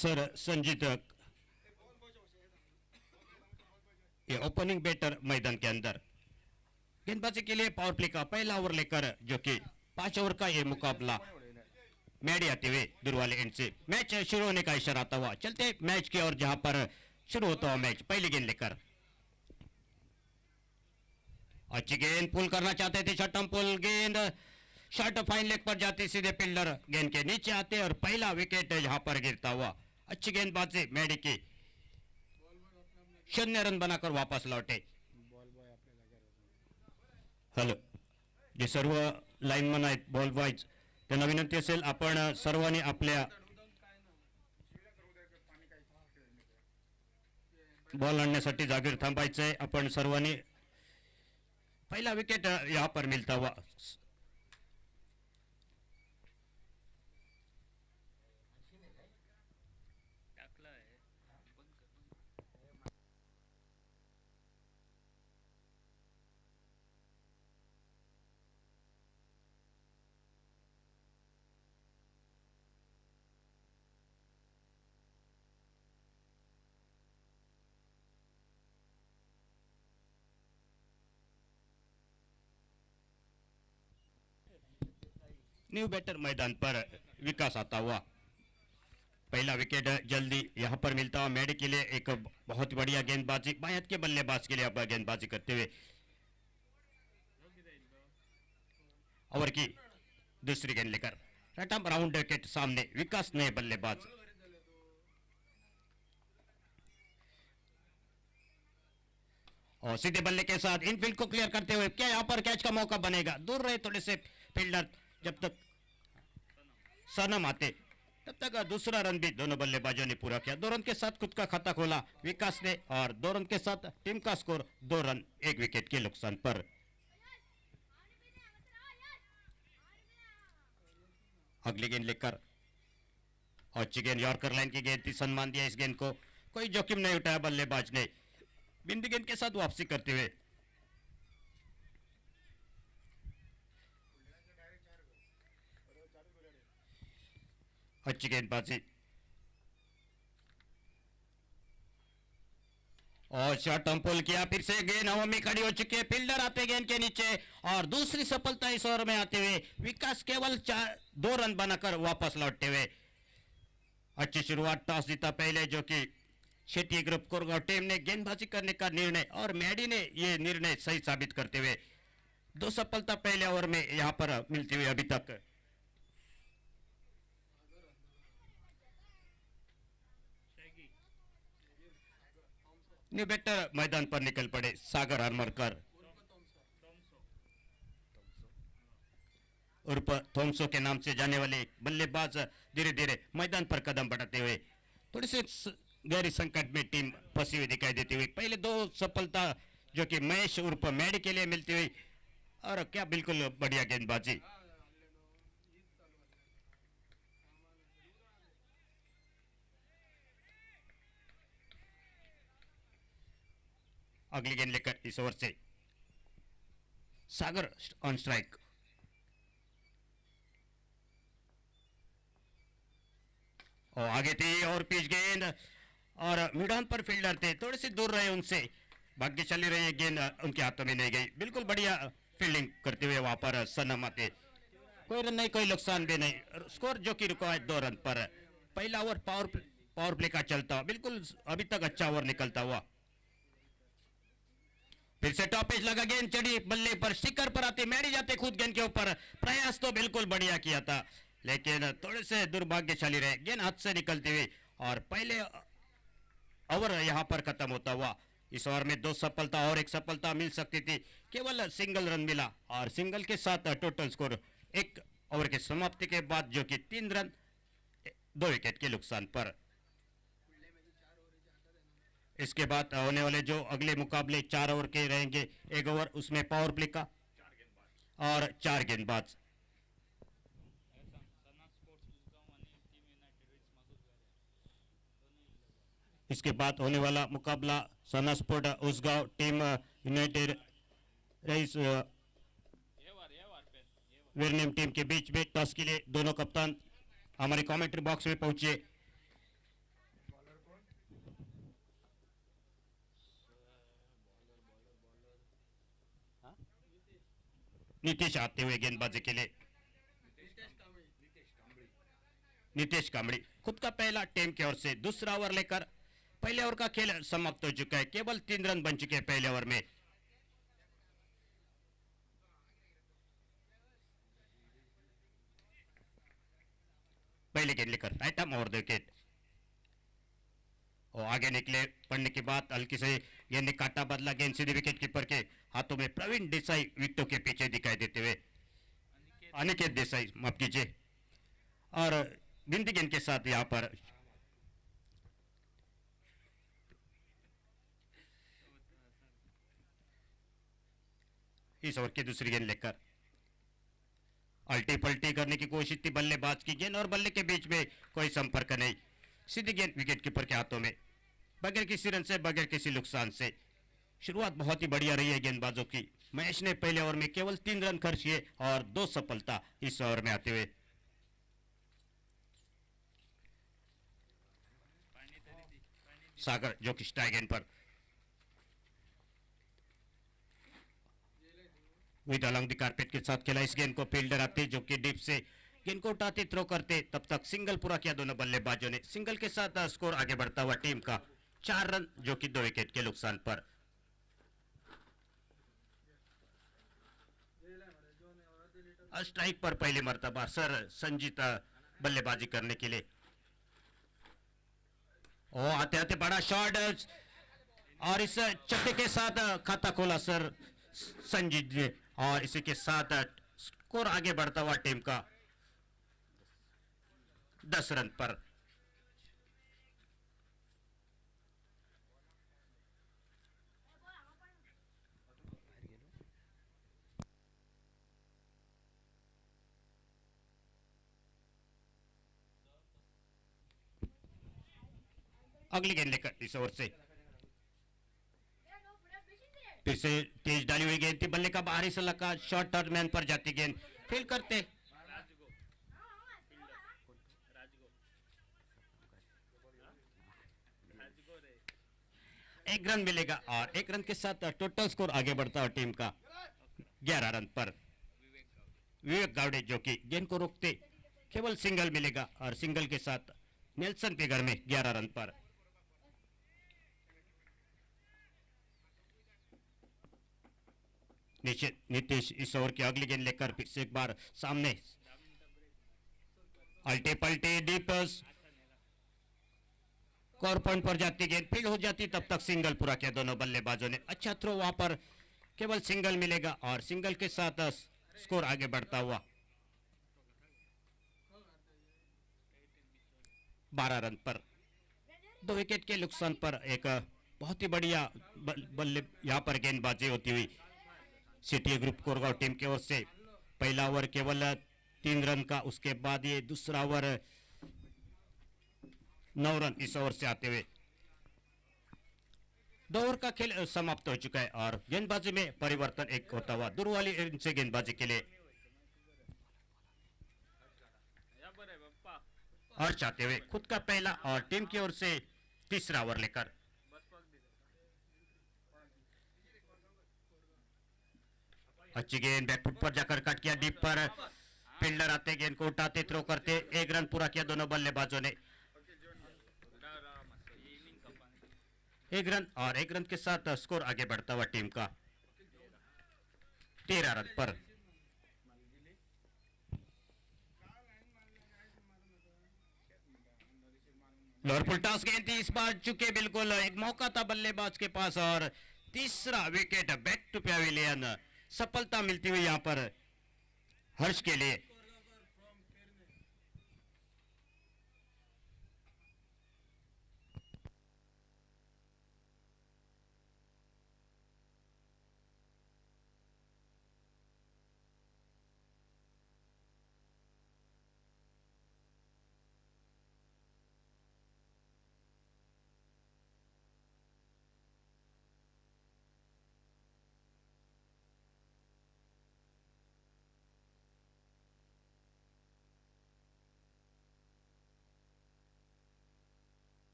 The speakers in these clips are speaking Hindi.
सर संजीत ये ओपनिंग बैटर मैदान के अंदर गेंदबाजी के लिए पावर प्ले का पहला ओवर लेकर जो कि 5 ओवर का ये मुकाबला मैडी आते हुए दूर वाले एंड से मैच शुरू होने का इशारा आता हुआ चलते मैच की ओर जहां पर शुरू होता हुआ मैच पहली गेंद लेकर अच्छी गेंद पुल करना चाहते थे शॉर्ट पुल गेंद शॉर्ट फाइन लेग पर जाती सीधे फील्डर गेंद के नीचे आते और पहला विकेट यहां पर गिरता हुआ अच्छी गेंदबाजी मैडी की 0 रन बनाकर वापस लौटे हॅलो जे सर्व लाईनमन आहेत बॉल बॉयज त्यांना विनंती असेल आपण सर्वांनी आपल्या बॉल आणण्यासाठी जागेवर थांबायचंय आपण सर्वांनी पहला विकेट यहां पर मिलता हुआ न्यू बैटर मैदान पर विकास आता हुआ पहला विकेट जल्दी यहां पर मिलता हुआ मैडी के लिए एक बहुत बढ़िया गेंदबाजी बायत के बल्लेबाज के लिए अब गेंदबाजी करते हुए ओवर की दूसरी गेंद लेकर रटम राउंड विकेट सामने विकास नए बल्लेबाज और सीधे बल्ले के साथ इनफील्ड को क्लियर करते हुए क्या यहां पर कैच का मौका बनेगा दूर रहे थोड़े से फील्डर जब तक सनम आते तब तक दूसरा रन भी दोनों बल्लेबाजों ने पूरा किया 2 रन के साथ खुद का खाता खोला विकास ने और 2 रन के साथ टीम का स्कोर 2 रन 1 विकेट के नुकसान पर अगली गेंद लेकर अच्छी गेंद यॉर्कर लाइन की गेंद थी सम्मान दिया इस गेंद को कोई जोखिम नहीं उठाया बल्लेबाज ने बिंदी गेंद के साथ वापसी करते हुए अच्छी गेंदबाजी और शॉर्ट पुल किया फिर से गेंद हवा में खड़ी हो चुकी है फील्डर आते गेंद के नीचे और दूसरी सफलता इस ओवर में आते हुए विकास केवल 2 रन बनाकर वापस लौटते हुए अच्छी शुरुआत टॉस जीता पहले जो कि शेट्टी ग्रुप कोरगांव टीम ने गेंदबाजी करने का निर्णय और मैडी ने यह निर्णय सही साबित करते हुए 2 सफलता पहले ओवर में यहां पर मिलती हुई अभी तक न्यू बैटर मैदान पर निकल पड़े सागर हरमरकर उर्फ थोमसो के नाम से जाने वाले बल्लेबाज धीरे धीरे मैदान पर कदम बढ़ाते हुए थोड़ी सी गहरी संकट में टीम फंसी हुई दिखाई देती हुई पहले 2 सफलता जो कि महेश उर्फ मैडी के लिए मिलती हुई और क्या बिल्कुल बढ़िया गेंदबाजी अगली गेंद लेकर इस ओवर से सागर ऑन स्ट्राइक और आगे थी और पिच गेंद और मिडान पर फील्डर थे थोड़े से दूर रहे उनसे भाग्यशाली रही गेंद उनके हाथों में नहीं गई बिल्कुल बढ़िया फील्डिंग करते हुए वहां पर सनम आते कोई रन नहीं कोई नुकसान भी नहीं स्कोर जो कि रुका है 2 रन पर पहला ओवर पावर प्ले का चलता बिल्कुल अभी तक अच्छा ओवर निकलता हुआ फिर से टॉप पेज लगा गेंद चढ़ी बल्ले पर स्टिकर पर आते मैडी जाते खुद गेंद के ऊपर प्रयास तो बिल्कुल बढ़िया किया था लेकिन थोड़े से दुर्भाग्यशाली रहे गेंद हाथ से निकलती हुई और पहले ओवर यहां पर खत्म होता हुआ इस ओवर में 2 सफलता और 1 सफलता मिल सकती थी केवल सिंगल रन मिला और सिंगल के साथ टोटल स्कोर 1 ओवर की समाप्ति के बाद जो कि 3 रन 2 विकेट के नुकसान पर इसके बाद होने वाले जो अगले मुकाबले 4 ओवर के रहेंगे 1 ओवर उसमें पावर प्ले का और 4 गेंदबाज इसके बाद होने वाला मुकाबला सना sport Usgaon team United rice वीरनेम team के बीच में टॉस के लिए दोनों कप्तान हमारे कमेंट्री बॉक्स में पहुंचे नीतीश आते हुए गेंदबाजी के लिए। नीतीश कांबड़ी खुद का पहला टीम की ओर से दूसरा ओवर लेकर पहले ओवर का खेल समाप्त हो चुका है। केवल 3 रन बन चुके हैं पहले ओवर में। पहले गेंद लेकर आइटम और विकेट और आगे निकले पड़ने के बाद हल्की से गेंद ने काटा बदला। गेंद सीधे विकेट कीपर के हाथों में। प्रवीण देसाई विकेटों के पीछे दिखाई देते हुए। अनिकेत देसाई माफ कीजिए। और बिंदी गेंद के साथ यहां पर इस ओवर की दूसरी गेंद लेकर अल्टी पल्टी करने की कोशिश थी बल्लेबाज की। गेंद और बल्ले के बीच में कोई संपर्क नहीं। सीधी गेंद विकेट कीपर के हाथों में बगैर किसी रन से बगैर किसी नुकसान से। शुरुआत बहुत ही बढ़िया रही है गेंदबाजों की। महेश ने पहले ओवर में केवल 3 रन खर्च किए और 2 सफलता इस ओवर में आते हुए। सागर जो कि स्ट्राइक गेंद पर विद अलोंग द कारपेट के साथ खेला। इस गेंद को फील्डर आते जो कि डीप से गेंद को उठाते थ्रो करते तब तक सिंगल पूरा किया दोनों बल्लेबाजों ने। सिंगल के साथ स्कोर आगे बढ़ता हुआ टीम का 4 रन जो कि 2 विकेट के नुकसान पर। स्ट्राइक पर पहली मर्तबा सर संजीत बल्लेबाजी करने के लिए। ओ आते आते बड़ा शॉट और इस चट्टे के साथ खाता खोला सर संजीत ने। और इसी के साथ स्कोर आगे बढ़ता हुआ टीम का 10 रन पर। अगली गेंद लेकर इस ओवर से फिर से तेज डाली हुई गेंद थी। बल्ले का बाहरी से लगा शॉर्ट टर्न मैन पर जाती गेंद फील्ड करते। एक रन मिलेगा और 1 रन के साथ टोटल स्कोर आगे बढ़ता है टीम का 11 रन पर। विवेक गावड़े जो कि गेंद को रोकते केवल सिंगल मिलेगा और सिंगल के साथ नेल्सन फिगर में 11 रन पर। नीतीश इस ओवर की अगली गेंद लेकर फिर से एक बार सामने अल्टे पल्टे डीप कॉर पॉइंट पर जाती गेंद फील्ड हो जाती तब तक सिंगल पूरा किया दोनों बल्लेबाजों ने। अच्छा थ्रो वहां पर केवल सिंगल मिलेगा और सिंगल के साथ स्कोर आगे बढ़ता हुआ 12 रन पर। 2 विकेट के नुकसान पर एक बहुत ही बढ़िया बल्ले यहां पर गेंदबाजी होती हुई सिटी ग्रुप कोरगांव टीम की ओर से। पहला ओवर केवल 3 रन का। उसके बाद ये दूसरा ओवर 9 रन इस ओवर से आते हुए 2 ओवर का खेल समाप्त हो चुका है और गेंदबाजी में परिवर्तन एक होता हुआ दूर वाली से गेंदबाजी के लिए और चाहते हुए खुद का पहला और टीम की ओर से तीसरा ओवर लेकर अच्छी गेंद बैकफुट पर जाकर कट किया डीप पर। फील्डर आते गेंद को उठाते थ्रो करते 1 रन पूरा किया दोनों बल्लेबाजों ने। 1 रन और 1 रन के साथ स्कोर आगे बढ़ता हुआ टीम का 13 रन पर। लोअर फुल टॉस गेंद थी इस बार चुके बिल्कुल। एक मौका था बल्लेबाज के पास और तीसरा विकेट बैक टू पैविलियन। सफलता मिलती हुई यहां पर हर्ष के लिए।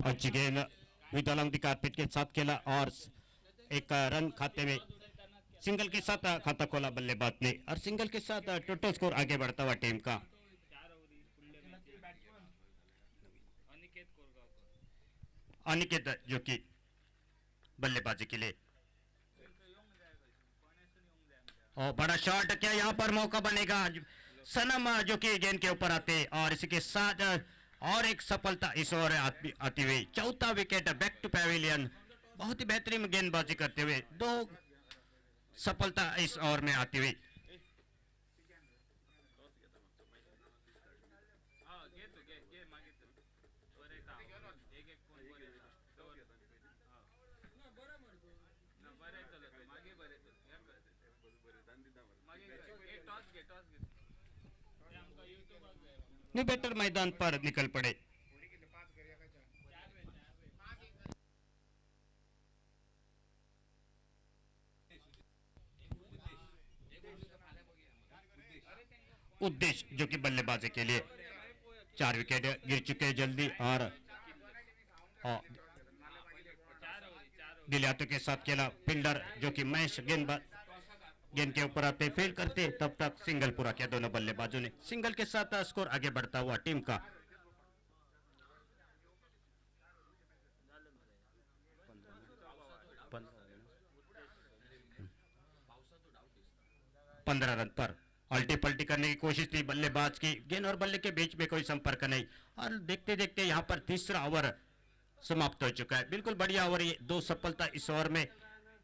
अच्छी गेंद विद अलॉन्ग द कारपेट के साथ खेला और एक रन खाते में सिंगल के साथ खाता खोला बल्लेबाज ने और सिंगल के साथ टोटल स्कोर आगे बढ़ता हुआ टीम का। अनिकेत जो कि बल्लेबाजी के लिए और बड़ा शॉट, क्या यहाँ पर मौका बनेगा? सनम जो कि गेंद के ऊपर आते और इसी के साथ और एक सफलता इस ओवर आती हुई, चौथा विकेट बैक टू पैविलियन। बहुत ही बेहतरीन गेंदबाजी करते हुए दो सफलता इस ओवर में आती हुई। नहीं, बेटर मैदान पर निकल पड़े। उद्देश्य जो कि बल्लेबाजी के लिए 4 विकेट गिर चुके जल्दी और दिलियातो के साथ खेला फील्डर जो कि मैच गेंद के ऊपर आते फील्ड करते, तब तक सिंगल पूरा किया दोनों बल्लेबाजों ने। सिंगल के साथ स्कोर आगे बढ़ता हुआ टीम का। पंद्रह रन पर अल्टी पल्टी करने की कोशिश थी बल्लेबाज की, गेंद और बल्ले के बीच में कोई संपर्क नहीं और देखते देखते यहाँ पर तीसरा ओवर समाप्त हो चुका है। बिल्कुल बढ़िया ओवर, ये दो सफलता इस ओवर में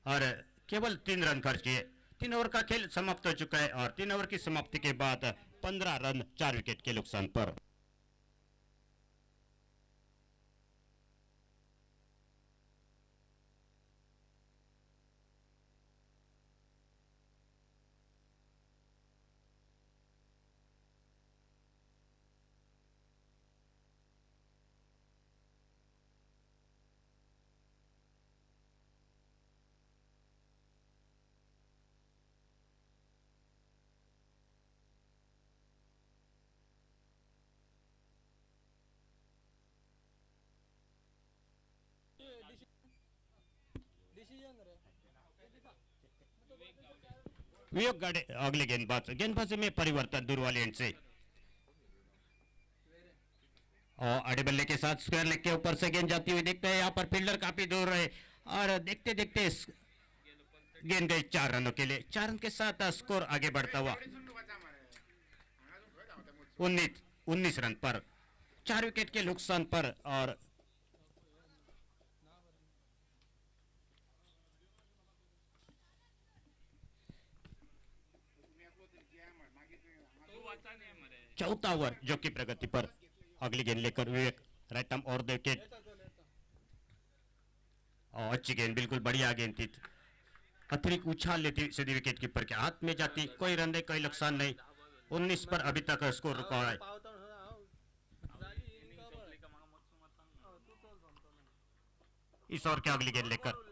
और केवल 3 रन खर्च किए। 3 ओवर का खेल समाप्त हो चुका है और 3 ओवर की समाप्ति के बाद 15 रन 4 विकेट के नुकसान पर। वियोग गाड़े अगले गेंदबाजी में परिवर्तन दूरवाली एंड से और आड़े बल्ले के साथ स्क्वायर लेग के ऊपर से गेंद जाती हुई देखते हैं। यहाँ पर फील्डर काफी दूर रहे और देखते देखते गेंद गई 4 रनों के लिए। 4 रन के साथ स्कोर आगे बढ़ता हुआ 19 रन पर 4 विकेट के नुकसान पर। और चौथा ओवर जो कि प्रगति पर, अगली गेंद लेकर विवेक राइट आर्म और विकेट। अच्छी गेंद, बिल्कुल बढ़िया गेंद थी, अतिरिक्त उछाल लेती सीधी विकेट कीपर के हाथ में जाती, कोई रन नहीं कोई नुकसान नहीं। 19 पर अभी तक स्कोर रुका है। इस ओवर के अगली गेंद लेकर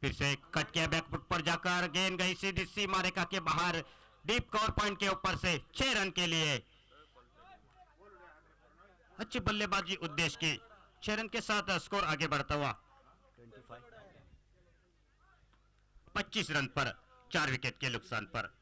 फिर से कट किया बैकफुट पर जाकर, गेंद गई सीधी सीमा रेखा के बाहर डीप कवर पॉइंट के ऊपर से 6 रन के लिए। अच्छी बल्लेबाजी उद्देश्य की, 6 रन के साथ स्कोर आगे बढ़ता हुआ 25 रन पर 4 विकेट के नुकसान पर।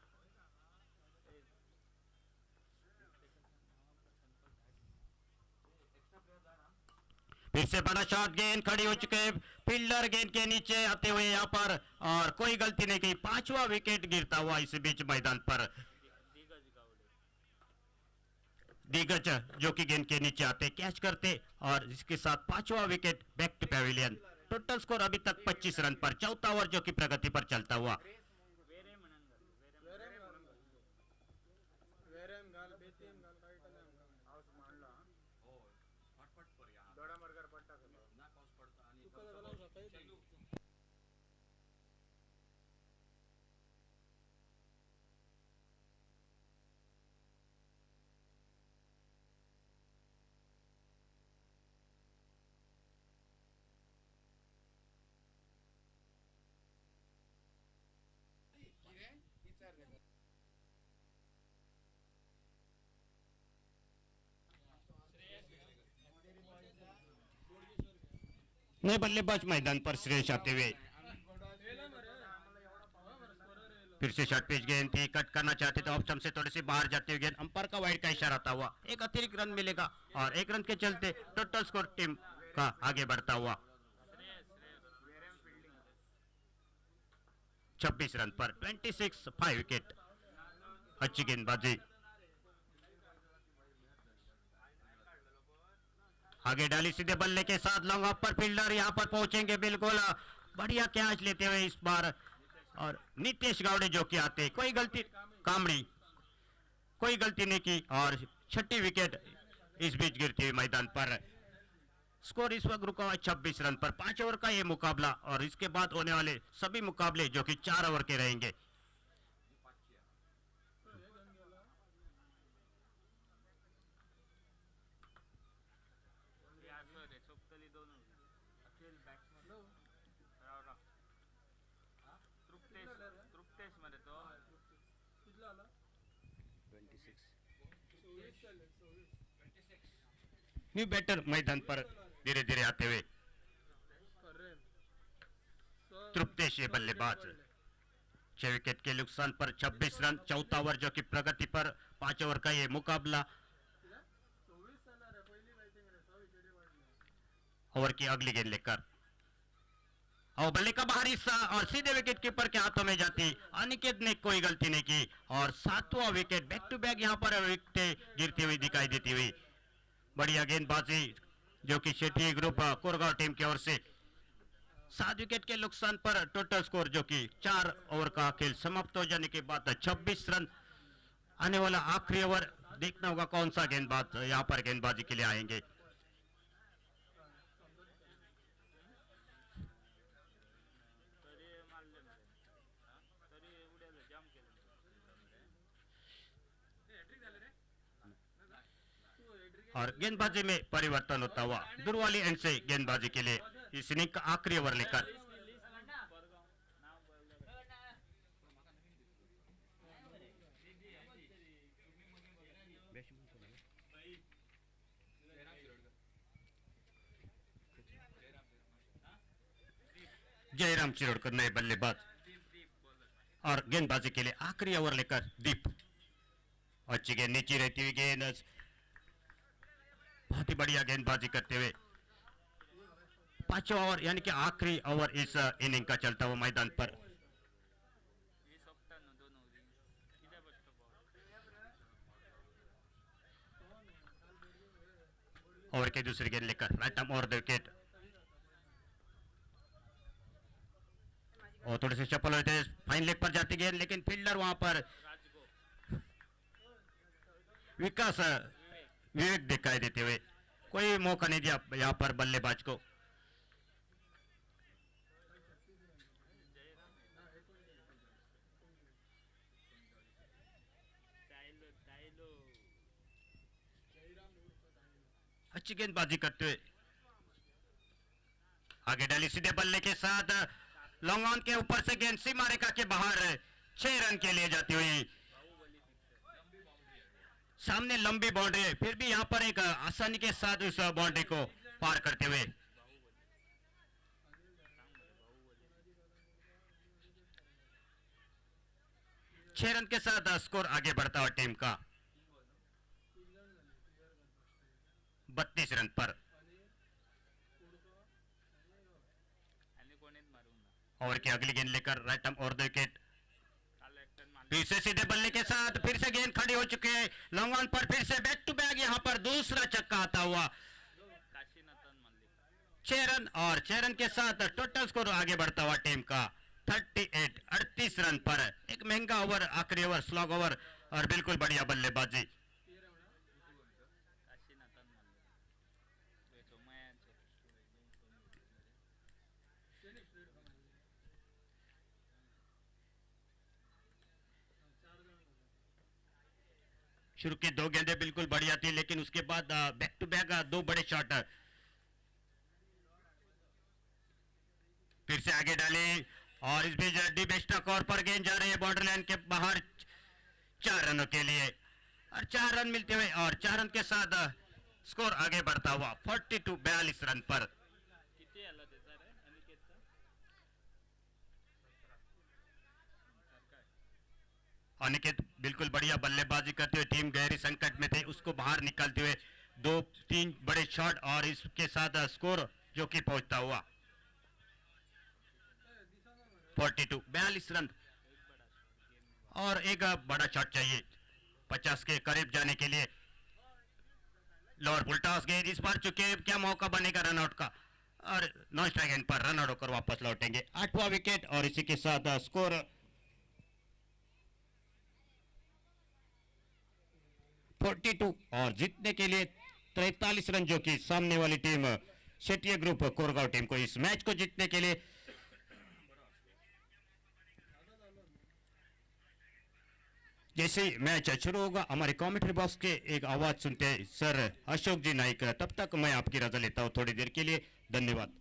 फिर से बड़ा शॉट, गेंद खड़ी हो चुके फील्डर गेंद के नीचे आते हुए यहाँ पर और कोई गलती नहीं की। 5वां विकेट गिरता हुआ इस बीच मैदान पर दिग्गज जो कि गेंद के नीचे आते कैच करते और इसके साथ 5वां wicket back to pavilion. Total score अभी तक 25 रन पर, चौथा ओवर जो कि प्रगति पर चलता हुआ। नए बल्लेबाज मैदान पर श्रेयस आते हुए फिर से शॉर्ट पिच गेंद थी, कट करना चाहते थे, ऑफ स्टंप से थोड़ी सी बाहर जाते हुए गेंद, अंपायर का वाइड का इशारा था हुआ, एक अतिरिक्त रन मिलेगा और एक रन के चलते टोटल स्कोर टीम का आगे बढ़ता हुआ 26 रन पर 26 5 विकेट। अच्छी गेंदबाजी, आगे डाली सीधे बल्ले के साथ लॉन्ग ऑफ पर फील्डर यहां पर पहुंचेंगे, बिल्कुल बढ़िया कैच लेते हुए इस बार और नितेश गावड़े जो कि आते, कोई गलती कामड़ी कोई गलती नहीं की और छठी विकेट इस बीच गिरती हुई मैदान पर। स्कोर इस वक्त रुका हुआ 26 रन पर। 5 ओवर का ये मुकाबला और इसके बाद होने वाले सभी मुकाबले जो कि 4 ओवर के रहेंगे। न्यू बैटर मैदान पर धीरे धीरे आते हुए तृप्तेश ये बल्लेबाज, 6 विकेट के नुकसान पर 26 रन। चौथा ओवर जो कि प्रगति पर। 5 ओवर का ये मुकाबला। ओवर की अगली गेंद लेकर और बल्ले का बाहरी हिस्सा और सीधे विकेट कीपर के हाथों में जाती। अनिकेत ने कोई गलती नहीं की और 7वां विकेट बैक टू बैक यहां पर विकेटें गिरती हुई दिखाई देती हुई। बढ़िया गेंदबाजी जो कि शेट्टी ग्रुप कोरगांव टीम की ओर से। 7 विकेट के नुकसान पर टोटल स्कोर जो कि 4 ओवर का खेल समाप्त हो जाने के बाद 26 रन। आने वाला आखिरी ओवर देखना होगा कौन सा गेंदबाज यहां पर गेंदबाजी के लिए आएंगे। और गेंदबाजी में परिवर्तन होता हुआ दुरवाली एंड से गेंदबाजी के लिए इस इनिंग का आखिरी ओवर लेकर जयराम चिरोडकर नए बल्लेबाज और गेंदबाजी के लिए आखिरी ओवर लेकर दीप। अच्छी गेंद नीचे रहती हुई गेंद, बहुत ही बढ़िया गेंदबाजी करते हुए 5वां ओवर यानी कि आखिरी ओवर इस इनिंग का चलता हुआ मैदान पर। ओवर के दूसरी गेंद लेकर राइट आर्म और विकेट और थोड़े से चप्पल होते फाइन लेग पर जाती गेंद, लेकिन फील्डर वहां पर विकास विवेक दिखाई देते हुए कोई मौका नहीं दिया यहां पर बल्लेबाज को। अच्छी गेंदबाजी करते हुए आगे डाली सीधे बल्ले के साथ लॉन्ग ऑन के ऊपर से गेंद सीमा रेखा के बाहर 6 रन के लिए जाती हुई। सामने लंबी बाउंड्री, फिर भी यहां पर एक आसानी के साथ उस बाउंड्री को पार करते हुए 6 रन के साथ स्कोर आगे बढ़ता हुआ टीम का 32 रन पर। ओवर की अगली गेंद लेकर राइट आर्म और विकेट, फिर से सीधे बल्ले के साथ फिर से गेंद खड़ी हो चुके हैं लॉन्ग ऑन पर, फिर से बैक टू बैक यहां पर दूसरा छक्का आता हुआ 6 रन और 6 रन के साथ टोटल स्कोर आगे बढ़ता हुआ टीम का 38 रन पर। एक महंगा ओवर, आखिरी ओवर, स्लॉग ओवर और बिल्कुल बढ़िया बल्लेबाजी। शुरू की 2 गेंदें बिल्कुल बढ़िया थी, लेकिन उसके बाद बैक टू बैक 2 बड़े शॉट। फिर से आगे डाली और इस बीच डी बेस्टा कॉर पर गेंद जा रही है बॉर्डर लाइन के बाहर 4 रनों के लिए और 4 रन मिलते हुए और 4 रन के साथ स्कोर आगे बढ़ता हुआ 42 42 रन पर। अनिकेत बिल्कुल बढ़िया बल्लेबाजी करते हुए टीम गहरी संकट में थे उसको बाहर निकालते हुए दो तीन बड़े शॉट और इसके साथ स्कोर जो कि पहुंचता हुआ 42 रन और एक बड़ा शॉट चाहिए 50 के करीब जाने के लिए लोअर फुल टॉस गेंद इस बार चुके क्या मौका बनेगा रनआउट का और नॉन स्ट्राइक एंड पर रन आउट होकर वापस लौटेंगे 8वां विकेट और इसी के साथ स्कोर 42 और जीतने के लिए 43 रन जो कि सामने वाली team Shetty group Koregaon team को इस मैच को जीतने के लिए जैसे ही मैच शुरू होगा हमारे कमेंट्री बॉक्स के एक आवाज सुनते हैं सर अशोक जी नाइक तब तक मैं आपकी रजा लेता हूं थोड़ी देर के लिए धन्यवाद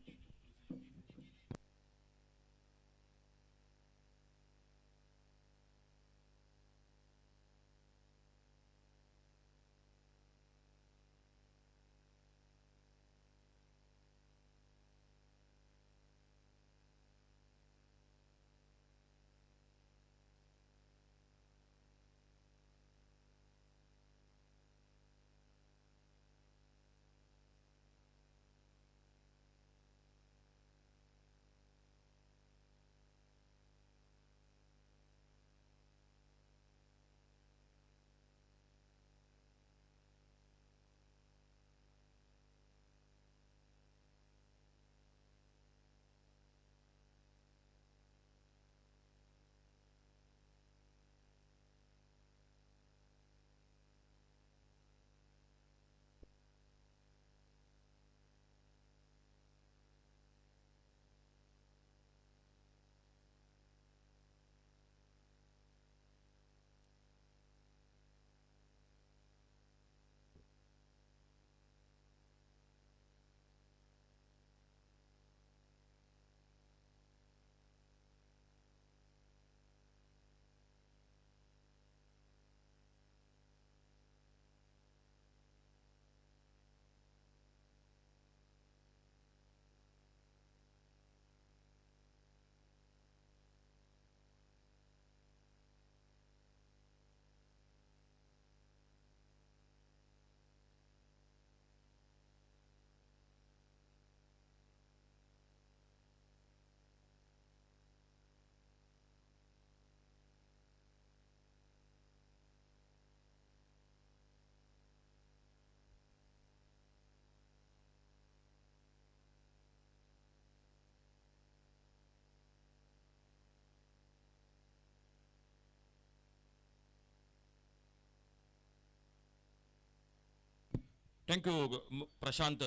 थैंक यू प्रशांत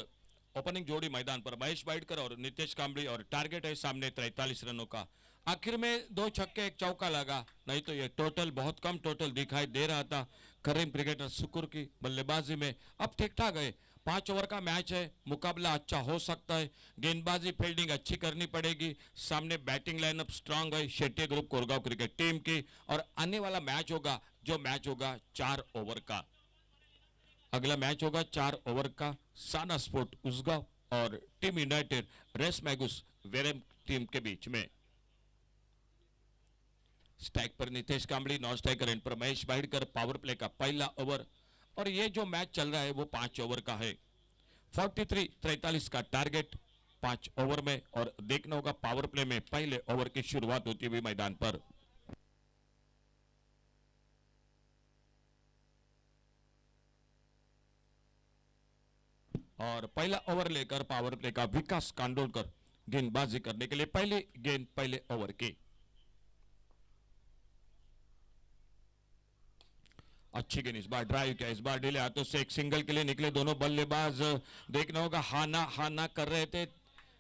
ओपनिंग जोड़ी मैदान पर महेश वाइडकर और नितेश कांबड़ी और टारगेट है सामने 43 रनों का आखिर में 2 छक्के 1 चौका लगा नहीं तो ये टोटल बहुत कम टोटल दिखाई दे रहा था करीम क्रिकेटर शुक्र की बल्लेबाजी में अब ठीक ठाक है 5 ओवर का मैच है मुकाबला अच्छा हो सकता है गेंदबाजी फील्डिंग अच्छी करनी पड़ेगी सामने बैटिंग लाइनअप स्ट्रांग है Shetty group Koregaon cricket team की और आने वाला मैच होगा जो मैच होगा 4 ओवर का अगला मैच होगा 4 ओवर का साना स्पोर्ट उसगांव और टीम यूनाइटेड रेस मैगुस वेरेम टीम के बीच में स्ट्राइक पर नितेश कांबड़ी नॉन स्ट्राइकर एंड पर महेश वाइडकर पावर प्ले का पहला ओवर और ये जो मैच चल रहा है वो 5 ओवर का है 43 का टारगेट 5 ओवर में और देखना होगा पावर प्ले में पहले ओवर की शुरुआत होती हुई मैदान पर और पहला ओवर लेकर पावर प्ले का विकास कांडोलकर गेंदबाजी करने के लिए पहली गेंद पहले ओवर की अच्छी गेंद इस बार ड्राइव किया इस बार डिले हाथों से एक सिंगल के लिए निकले दोनों बल्लेबाज देखना होगा हा ना कर रहे थे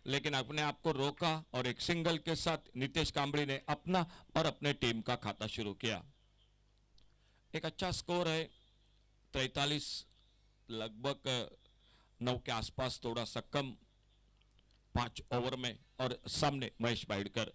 लेकिन अपने आप को रोका और एक सिंगल के साथ नितेश कांबड़ी ने अपना और अपने टीम का खाता शुरू किया एक अच्छा स्कोर है 43 लगभग 9 के आसपास थोड़ा सा कम 5 ओवर में और सामने महेश वाइडकर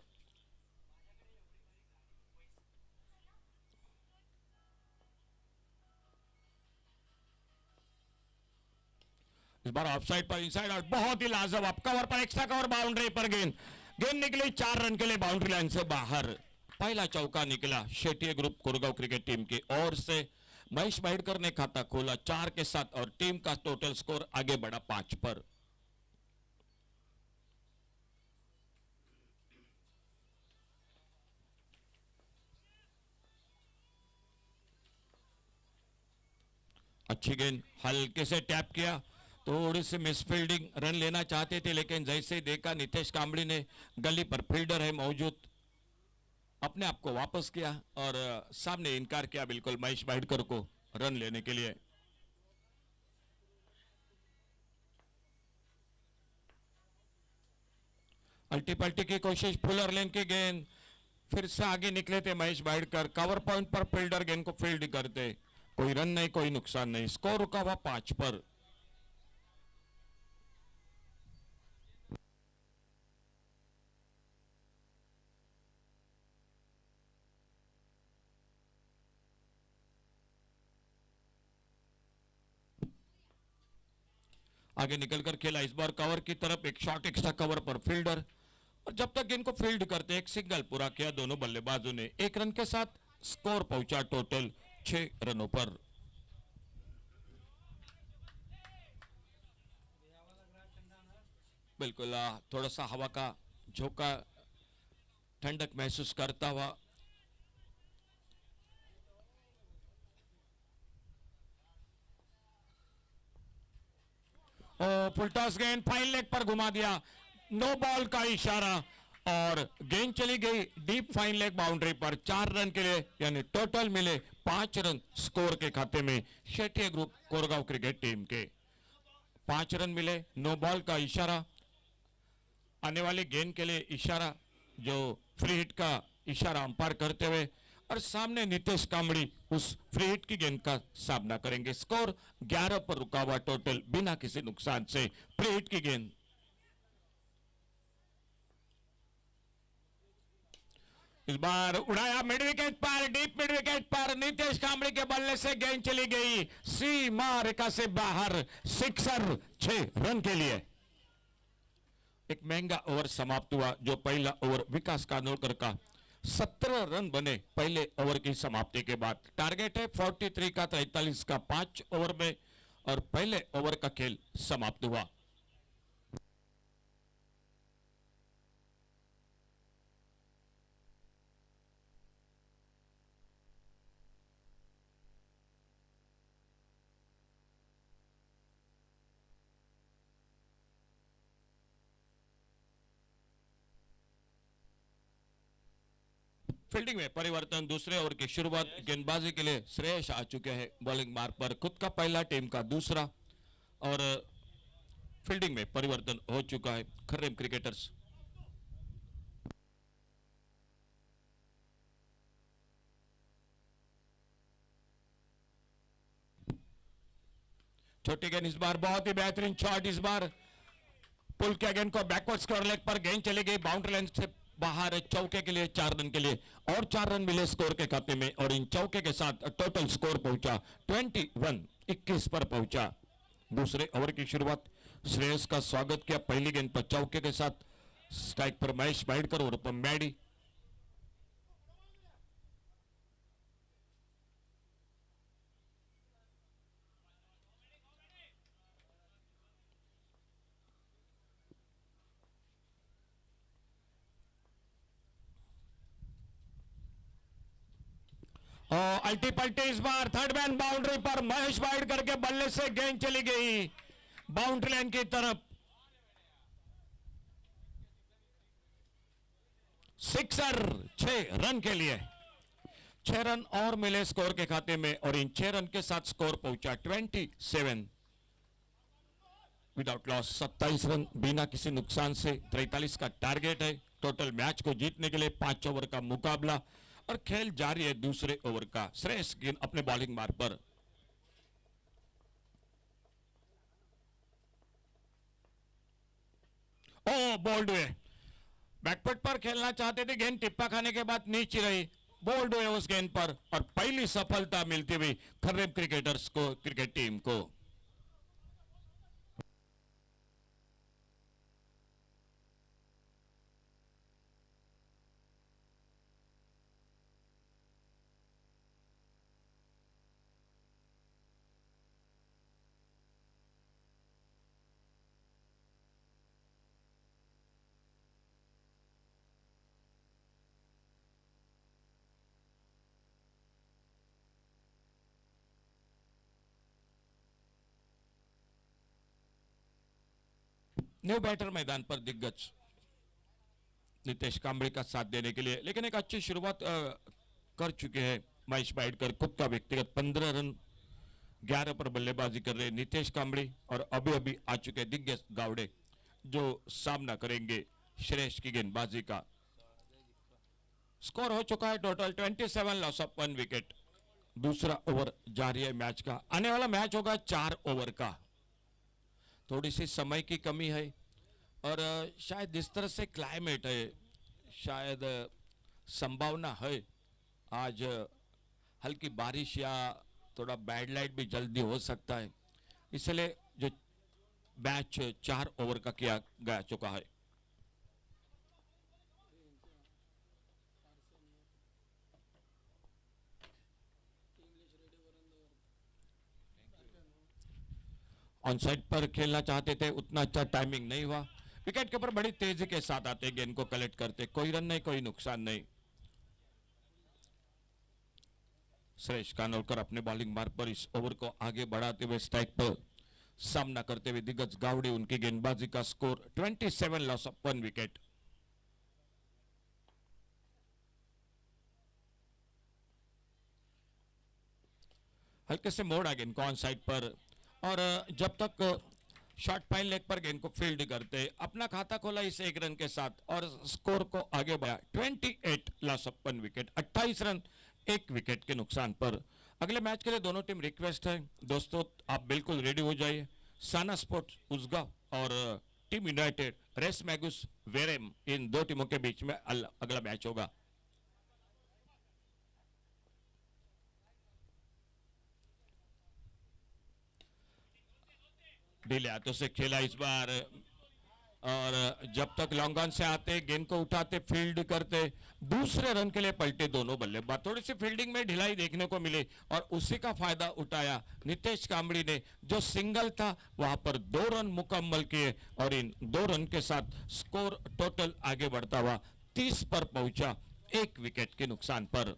इस बार ऑफसाइड पर इनसाइड आउट, बहुत ही लाजवाब कवर पर, एक्स्ट्रा कवर, बाउंड्री पर गेंद, गेंद निकली 4 रन के लिए बाउंड्री लाइन से बाहर। पहला चौका निकला Shetty group Koregaon cricket team की ओर से। महेश बाइडकर ने खाता खोला 4 के साथ और टीम का टोटल स्कोर आगे बढ़ा 5 पर। अच्छी गेंद हल्के से टैप किया, थोड़ी सी मिसफील्डिंग, रन लेना चाहते थे लेकिन जैसे ही देखा नितेश कांबड़ी ने गली पर फील्डर है मौजूद, अपने आप को वापस किया और सामने इनकार किया बिल्कुल महेश बाइडकर को रन लेने के लिए। अल्टी पल्टी की कोशिश, फुलर लेन की गेंद, फिर से आगे निकले थे महेश बाइडकर, कवर पॉइंट पर फील्डर गेंद को फील्ड करते, कोई रन नहीं, कोई नुकसान नहीं, स्कोर रुका हुआ 5 पर। आगे निकलकर खेला, इस बार कवर की तरफ, एक शॉट एक्स्ट्रा कवर पर फील्डर, और जब तक इनको फील्ड करते एक सिंगल पूरा किया दोनों बल्लेबाजों ने। 1 रन के साथ स्कोर पहुंचा टोटल 6 रनों पर। बिल्कुल थोड़ा सा हवा का झोंका, ठंडक महसूस करता हुआ फुलटॉस गेंद फाइन लेग पर घुमा दिया, नो बॉल का इशारा और गेंद चली गई डीप फाइन लेग बाउंड्री पर। 4 रन के लिए यानी टोटल मिले 5 रन स्कोर के खाते में Shetty group Koregaon cricket team के। 5 रन मिले, नो बॉल का इशारा, आने वाली गेंद के लिए इशारा, जो फ्री हिट का इशारा अंपायर करते हुए, और सामने नितेश कांबड़ी उस फ्री हिट की गेंद का सामना करेंगे। स्कोर 11 पर रुका हुआ टोटल बिना किसी नुकसान से। फ्री हिट की गेंद, इस बार उड़ाया मिड विकेट पर, डीप मिड विकेट पर, नितेश कांबड़ी के बल्ले से गेंद चली गई सीमा रेखा से बाहर, सिक्सर 6 रन के लिए। एक महंगा ओवर समाप्त हुआ, जो पहला ओवर विकास कानोलकर का 17 रन बने पहले ओवर की समाप्ति के बाद। टारगेट है 43 का 43 का 5 ओवर में, और पहले ओवर का खेल समाप्त हुआ। फील्डिंग में परिवर्तन, दूसरे ओवर की शुरुआत, गेंदबाजी के लिए श्रेयस आ चुके हैं बॉलिंग मार्ग पर, खुद का पहला टीम का दूसरा, और फील्डिंग में परिवर्तन हो चुका है खर्रेम क्रिकेटर्स। छोटी गेंद, इस बार बहुत ही बेहतरीन शॉट, इस बार पुल के गेंद को बैकवर्ड स्क्वायर लेग पर गेंद चली गई बाउंड्री लाइन से बाहर, चौके के लिए 4 रन के लिए, और 4 रन मिले स्कोर के खाते में, और इन चौके के साथ टोटल स्कोर पहुंचा 21 पर पहुंचा। दूसरे ओवर की शुरुआत, श्रेयस का स्वागत किया पहली गेंद पर चौके के साथ, स्ट्राइक पर महेश बाइडकर और मैडी। अल्टी पल्टी, इस बार थर्ड मैन बाउंड्री पर महेश बाइडकर के बल्ले से गेंद चली गई बाउंड्री लाइन की तरफ। सिक्सर 6 रन के लिए, 6 रन और मिले स्कोर के खाते में, और इन 6 रन के साथ स्कोर पहुंचा 27 विदाउट लॉस, 27 रन बिना किसी नुकसान से। 43 का टारगेट है टोटल मैच को जीतने के लिए, 5 ओवर का मुकाबला, और खेल जारी है दूसरे ओवर का। श्रेयस गेंद अपने बॉलिंग मार्ग पर, बोल्ड हुए, बैकफुट पर खेलना चाहते थे, गेंद टिप्पा खाने के बाद नीचे रही, बोल्ड हुए उस गेंद पर, और पहली सफलता मिलती हुई खर्रेम क्रिकेटर्स को, क्रिकेट टीम को। न्यू बैटर मैदान पर दिग्गज नितेश कांबळे का साथ देने के लिए, लेकिन एक अच्छी शुरुआत कर चुके हैं महेश बाइडकर। खुद का व्यक्तिगत 15 रन 11 पर बल्लेबाजी कर रहे नितेश कांबळे और अभी अभी आ चुके दिग्गज गावड़े जो सामना करेंगे श्रेष्ठ की गेंदबाजी का। स्कोर हो चुका है टोटल 27, लॉस ऑफ 1 विकेट। दूसरा ओवर जारी है मैच का। आने वाला मैच होगा 4 ओवर का। थोड़ी सी समय की कमी है और शायद इस तरह से क्लाइमेट है, शायद संभावना है आज हल्की बारिश या थोड़ा बैड लाइट भी जल्दी हो सकता है, इसलिए जो मैच 4 ओवर का किया गया चुका है। ऑन साइड पर खेलना चाहते थे, उतना अच्छा टाइमिंग नहीं हुआ। विकेट के ऊपर बड़ी तेजी के साथ आते गेंद को कलेक्ट करते, कोई रन नहीं, कोई नुकसान नहीं। सुरेश कानोलकर अपने बॉलिंग मार्ग पर इस ओवर को आगे बढ़ाते हुए स्ट्राइक पर सामना करते हुए दिग्गज गावड़े उनकी गेंदबाजी का स्कोर 27, लॉस ऑफ 1 विकेट। हल्के से मोड़ आ गेंद को ऑन साइड पर और जब तक शॉर्ट फाइन लेग पर गेंद को फील्ड करते अपना खाता खोला इस 1 रन के साथ और स्कोर को आगे बढ़ाया 28, loss of 1 wicket. 28 run 1 wicket के नुकसान पर। अगले मैच के लिए दोनों टीम रिक्वेस्ट है दोस्तों, आप बिल्कुल रेडी हो जाइए। साना स्पोर्ट्स उसगांव और टीम यूनाइटेड रेस मैगुस वेरेम, इन 2 टीमों के बीच में अगला मैच होगा। डिले हाथों से खेला इस बार और जब तक लॉन्ग ऑन से आते गेंद को उठाते फील्ड करते, दूसरे रन के लिए पलटे दोनों बल्लेबाज। थोड़ी सी फील्डिंग में ढिलाई देखने को मिली और उसी का फायदा उठाया नितेश कांबळे ने, जो सिंगल था वहां पर 2 रन मुकम्मल किए और इन 2 रन के साथ स्कोर टोटल आगे बढ़ता हुआ 30 पर पहुंचा 1 विकेट के नुकसान पर।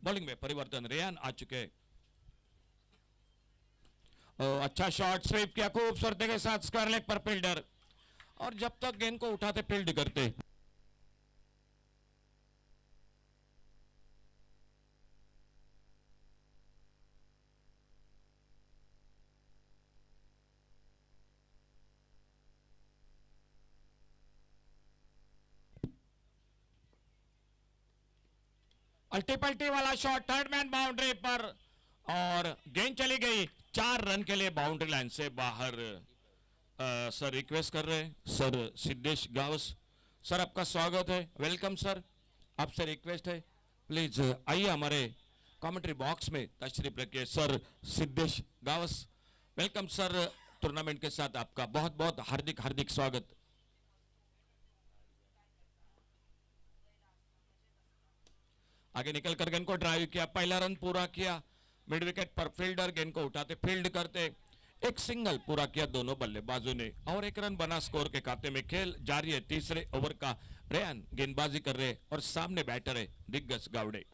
बॉलिंग में परिवर्तन, रेयान आ चुके। अच्छा शॉट स्वीप किया खूबसूरती के साथ स्क्वायर लेग पर फील्डर, और जब तक गेंद को उठाते फील्ड करते। अल्टी पल्टी वाला शॉट, थर्ड मैन बाउंड्री पर और गेंद चली गई 4 रन के लिए बाउंड्री लाइन से बाहर। सर रिक्वेस्ट कर रहे हैं सर सिद्धेश गावस, सर आपका स्वागत है, वेलकम सर। आपसे रिक्वेस्ट है प्लीज आइए हमारे कमेंट्री बॉक्स में तशरीफ रखिए। Sir Siddhesh Gawas, welcome sir. Tournament के साथ आपका बहुत बहुत हार्दिक हार्दिक स्वागत। आगे निकल कर गेंद को ड्राइव किया, पहला रन पूरा किया। मिड विकेट पर फील्डर गेंद को उठाते फील्ड करते, एक सिंगल पूरा किया दोनों बल्लेबाजों ने और 1 रन बना स्कोर के खाते में। खेल जारी है तीसरे ओवर का। रेयान गेंदबाजी कर रहे और सामने बैटर है दिग्गज गावड़े।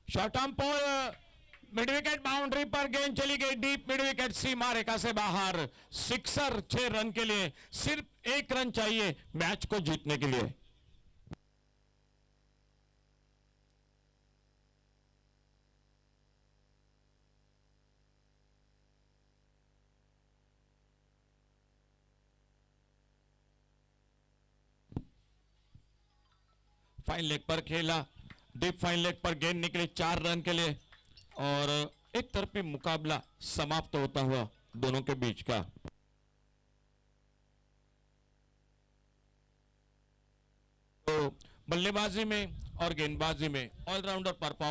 शॉर्ट आर्म पर मिड विकेट बाउंड्री पर गेंद चली गई डीप मिड विकेट सीमा रेखा से बाहर। सिक्सर 6 रन के लिए, सिर्फ 1 रन चाहिए मैच को जीतने के लिए। फाइन लेग पर खेला, डीप फाइन लेग पर गेंद निकली 4 रन के लिए और एक तरफी मुकाबला समाप्त होता हुआ दोनों के बीच का। तो बल्लेबाजी में और गेंदबाजी में ऑलराउंडर परफॉर्म